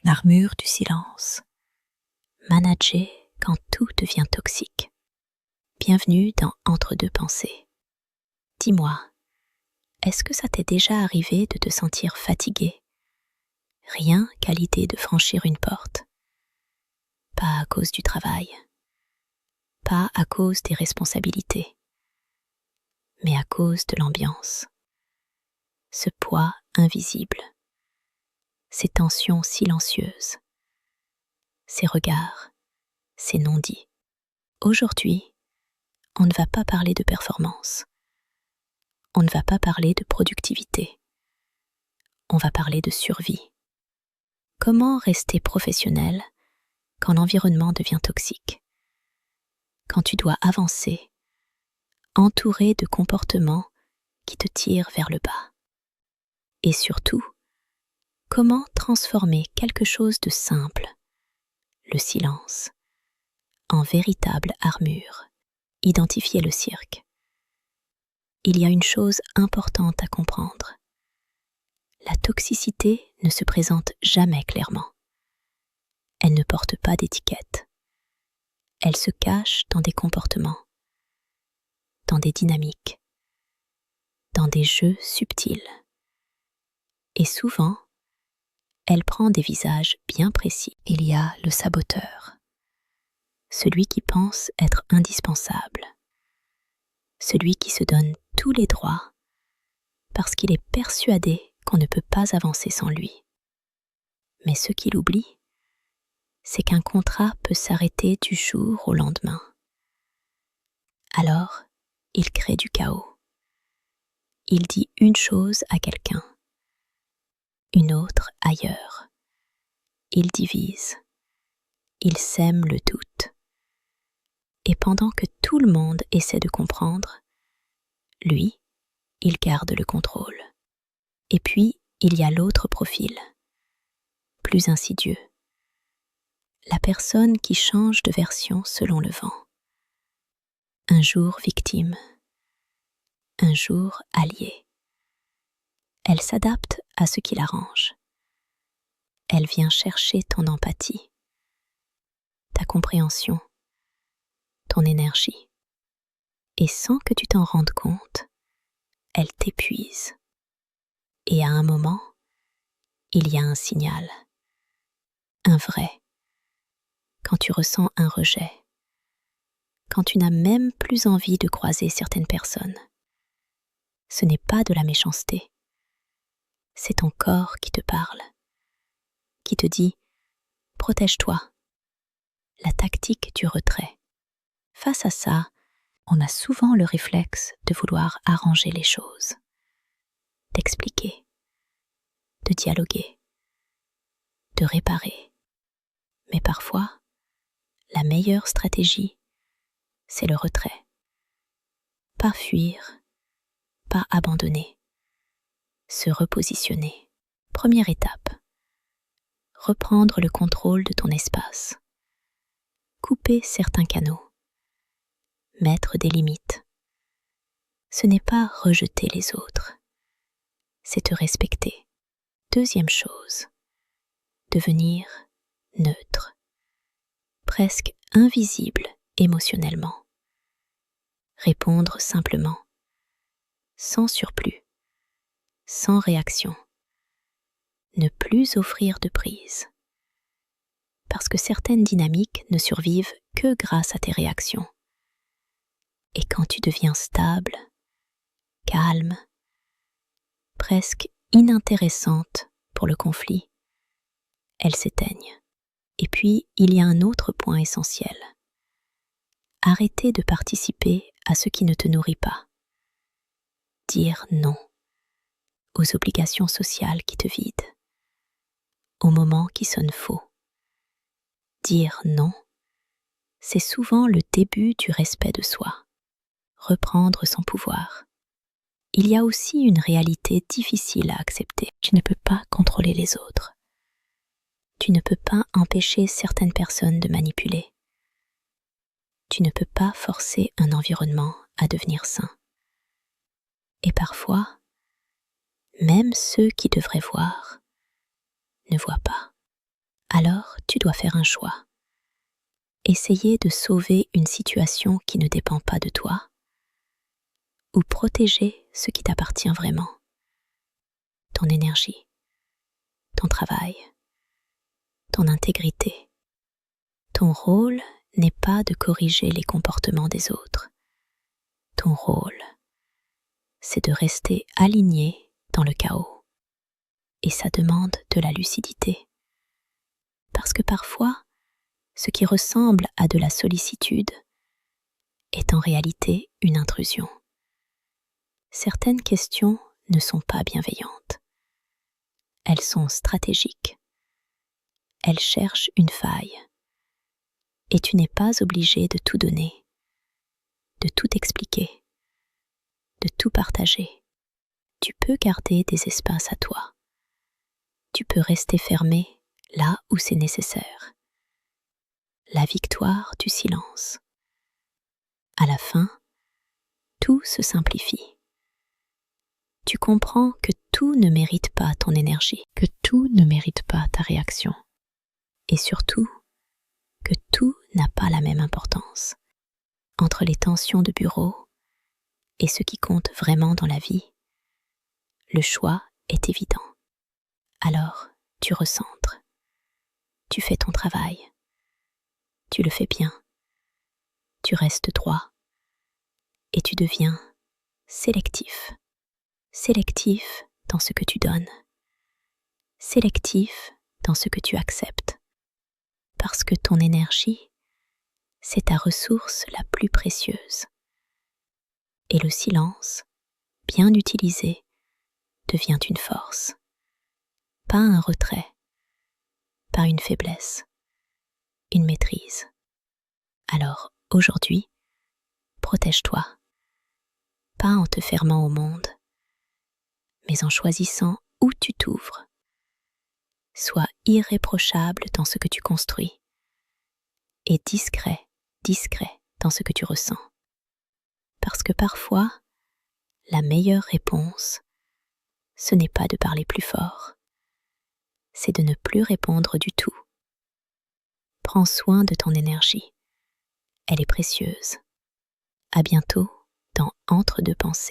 l'armure du silence. Manager quand tout devient toxique. Bienvenue dans Entre deux pensées. Dis-moi, est-ce que ça t'est déjà arrivé de te sentir fatigué, rien qu'à l'idée de franchir une porte? Pas à cause du travail, pas à cause des responsabilités, mais à cause de l'ambiance. Ce poids invisible, ces tensions silencieuses, ces regards, ces non-dits. Aujourd'hui, on ne va pas parler de performance, on ne va pas parler de productivité, on va parler de survie. Comment rester professionnel quand l'environnement devient toxique? Quand tu dois avancer, entouré de comportements qui te tirent vers le bas. Et surtout, comment transformer quelque chose de simple, le silence, en véritable armure, identifier le cirque. Il y a une chose importante à comprendre. La toxicité ne se présente jamais clairement. Elle ne porte pas d'étiquette. Elle se cache dans des comportements, dans des dynamiques, dans des jeux subtils. Et souvent, elle prend des visages bien précis. Il y a le saboteur, celui qui pense être indispensable, celui qui se donne tous les droits parce qu'il est persuadé qu'on ne peut pas avancer sans lui. Mais ce qu'il oublie, c'est qu'un contrat peut s'arrêter du jour au lendemain. Alors, il crée du chaos. Il dit une chose à quelqu'un, une autre ailleurs. Il divise, il sème le doute. Et pendant que tout le monde essaie de comprendre, lui, il garde le contrôle. Et puis, il y a l'autre profil, plus insidieux. La personne qui change de version selon le vent. Un jour victime, un jour alliée. Elle s'adapte à ce qui l'arrange. Elle vient chercher ton empathie, ta compréhension, ton énergie. Et sans que tu t'en rendes compte, elle t'épuise. Et à un moment, il y a un signal, un vrai. Quand tu ressens un rejet, quand tu n'as même plus envie de croiser certaines personnes. Ce n'est pas de la méchanceté, c'est ton corps qui te parle, qui te dit « protège-toi », la tactique du retrait. Face à ça, on a souvent le réflexe de vouloir arranger les choses, d'expliquer, de dialoguer, de réparer. Mais parfois, la meilleure stratégie, c'est le retrait. Pas fuir, pas abandonner, se repositionner. Première étape, reprendre le contrôle de ton espace, couper certains canaux, mettre des limites. Ce n'est pas rejeter les autres, c'est te respecter. Deuxième chose, devenir neutre, presque invisible émotionnellement. Répondre simplement, sans surplus, sans réaction. Ne plus offrir de prise. Parce que certaines dynamiques ne survivent que grâce à tes réactions. Et quand tu deviens stable, calme, presque inintéressante pour le conflit, elles s'éteignent. Et puis, il y a un autre point essentiel. Arrêter de participer à ce qui ne te nourrit pas. Dire non aux obligations sociales qui te vident, aux moments qui sonnent faux. Dire non, c'est souvent le début du respect de soi. Reprendre son pouvoir. Il y a aussi une réalité difficile à accepter. Tu ne peux pas contrôler les autres. Tu ne peux pas empêcher certaines personnes de manipuler. Tu ne peux pas forcer un environnement à devenir sain. Et parfois, même ceux qui devraient voir ne voient pas. Alors, tu dois faire un choix. Essayer de sauver une situation qui ne dépend pas de toi, ou protéger ce qui t'appartient vraiment. Ton énergie, ton travail, ton intégrité. Ton rôle n'est pas de corriger les comportements des autres. Ton rôle, c'est de rester aligné dans le chaos. Et ça demande de la lucidité. Parce que parfois, ce qui ressemble à de la sollicitude est en réalité une intrusion. Certaines questions ne sont pas bienveillantes. Elles sont stratégiques. Elles cherchent une faille. Et tu n'es pas obligé de tout donner, de tout expliquer, de tout partager. Tu peux garder des espaces à toi. Tu peux rester fermé là où c'est nécessaire. La victoire du silence. À la fin, tout se simplifie. Tu comprends que tout ne mérite pas ton énergie, que tout ne mérite pas ta réaction. Et surtout, que tout n'a pas la même importance. Entre les tensions de bureau et ce qui compte vraiment dans la vie, le choix est évident. Alors, tu recentres. Tu fais ton travail. Tu le fais bien. Tu restes droit. Et tu deviens sélectif. Sélectif dans ce que tu donnes. Sélectif dans ce que tu acceptes. Parce que ton énergie, c'est ta ressource la plus précieuse. Et le silence, bien utilisé, devient une force. Pas un retrait, pas une faiblesse, une maîtrise. Alors, aujourd'hui, protège-toi. Pas en te fermant au monde, mais en choisissant où tu t'ouvres. Sois irréprochable dans ce que tu construis et discret dans ce que tu ressens. Parce que parfois, la meilleure réponse, ce n'est pas de parler plus fort, c'est de ne plus répondre du tout. Prends soin de ton énergie, elle est précieuse. À bientôt dans Entre deux pensées.